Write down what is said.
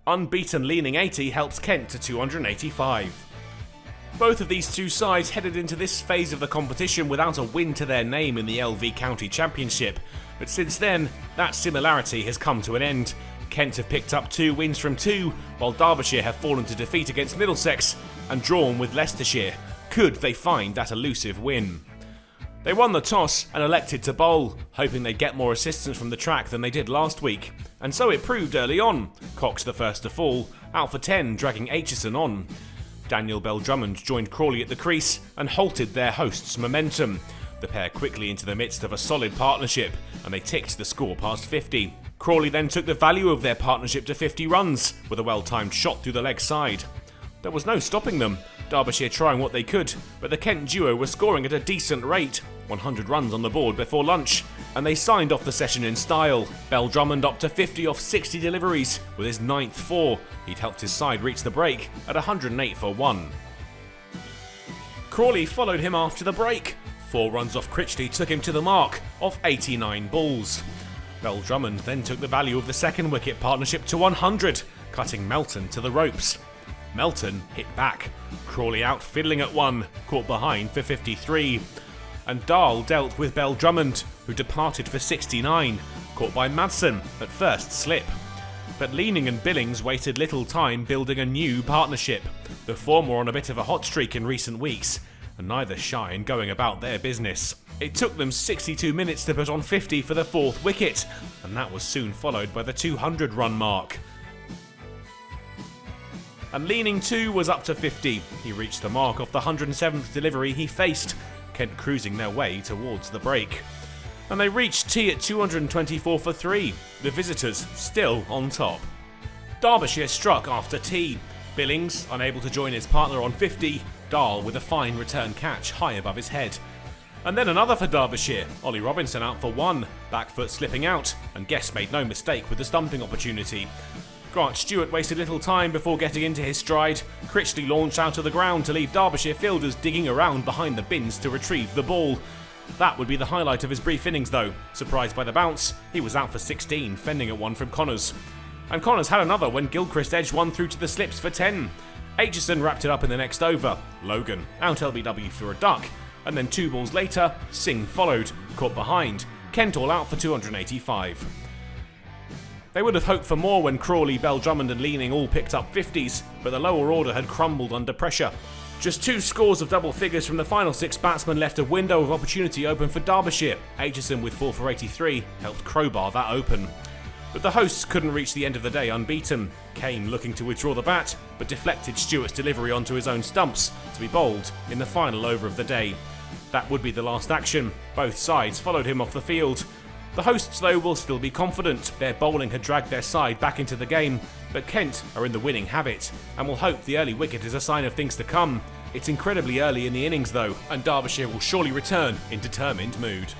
Unbeaten leaning 80 helps Kent to 285. Both of these two sides headed into this phase of the competition without a win to their name in the LV County Championship, but since then, that similarity has come to an end. Kent have picked up 2 wins from 2, while Derbyshire have fallen to defeat against Middlesex and drawn with Leicestershire. Could they find that elusive win? They won the toss and elected to bowl, hoping they'd get more assistance from the track than they did last week, and so it proved early on. Cox the first to fall, out for 10, dragging Aitchison on. Daniel Bell-Drummond joined Crawley at the crease and halted their hosts' momentum. The pair quickly into the midst of a solid partnership, and they ticked the score past 50. Crawley then took the value of their partnership to 50 runs, with a well-timed shot through the leg side. There was no stopping them, Derbyshire trying what they could, but the Kent duo were scoring at a decent rate, 100 runs on the board before lunch, and they signed off the session in style. Bell-Drummond up to 50 off 60 deliveries, with his 9th 4. He'd helped his side reach the break at 108 for 1. Crawley followed him after the break. 4 runs off Critchley took him to the mark of 89 balls. Bell-Drummond then took the value of the second wicket partnership to 100, cutting Melton to the ropes. Melton hit back, Crawley out fiddling at 1, caught behind for 53. And Dahl dealt with Bell-Drummond, who departed for 69, caught by Madsen at first slip. But Leaning and Billings wasted little time building a new partnership. The former were on a bit of a hot streak in recent weeks, and neither shy in going about their business. It took them 62 minutes to put on 50 for the 4th wicket, and that was soon followed by the 200 run mark. And Leaning too was up to 50. He reached the mark off the 107th delivery he faced, Kent cruising their way towards the break. And they reached tea at 224 for 3, the visitors still on top. Derbyshire struck after tea. Billings, unable to join his partner on 50, Dahl with a fine return catch high above his head. And then another for Derbyshire, Ollie Robinson out for 1, back foot slipping out, and Guest made no mistake with the stumping opportunity. Grant Stewart wasted little time before getting into his stride. Critchley launched out of the ground to leave Derbyshire fielders digging around behind the bins to retrieve the ball. That would be the highlight of his brief innings though. Surprised by the bounce, he was out for 16, fending at 1 from Connors. And Connors had another when Gilchrist edged 1 through to the slips for 10. Aitchison wrapped it up in the next over. Logan out LBW for a duck. And then 2 balls later, Singh followed, caught behind. Kent all out for 285. They would have hoped for more when Crawley, Bell-Drummond and Leaning all picked up 50s, but the lower order had crumbled under pressure. Just 2 scores of double figures from the final 6 batsmen left a window of opportunity open for Derbyshire. Aitchison with 4 for 83 helped crowbar that open. But the hosts couldn't reach the end of the day unbeaten. Kane looking to withdraw the bat, but deflected Stewart's delivery onto his own stumps to be bowled in the final over of the day. That would be the last action. Both sides followed him off the field. The hosts, though, will still be confident. Their bowling had dragged their side back into the game, but Kent are in the winning habit, and will hope the early wicket is a sign of things to come. It's incredibly early in the innings, though, and Derbyshire will surely return in determined mood.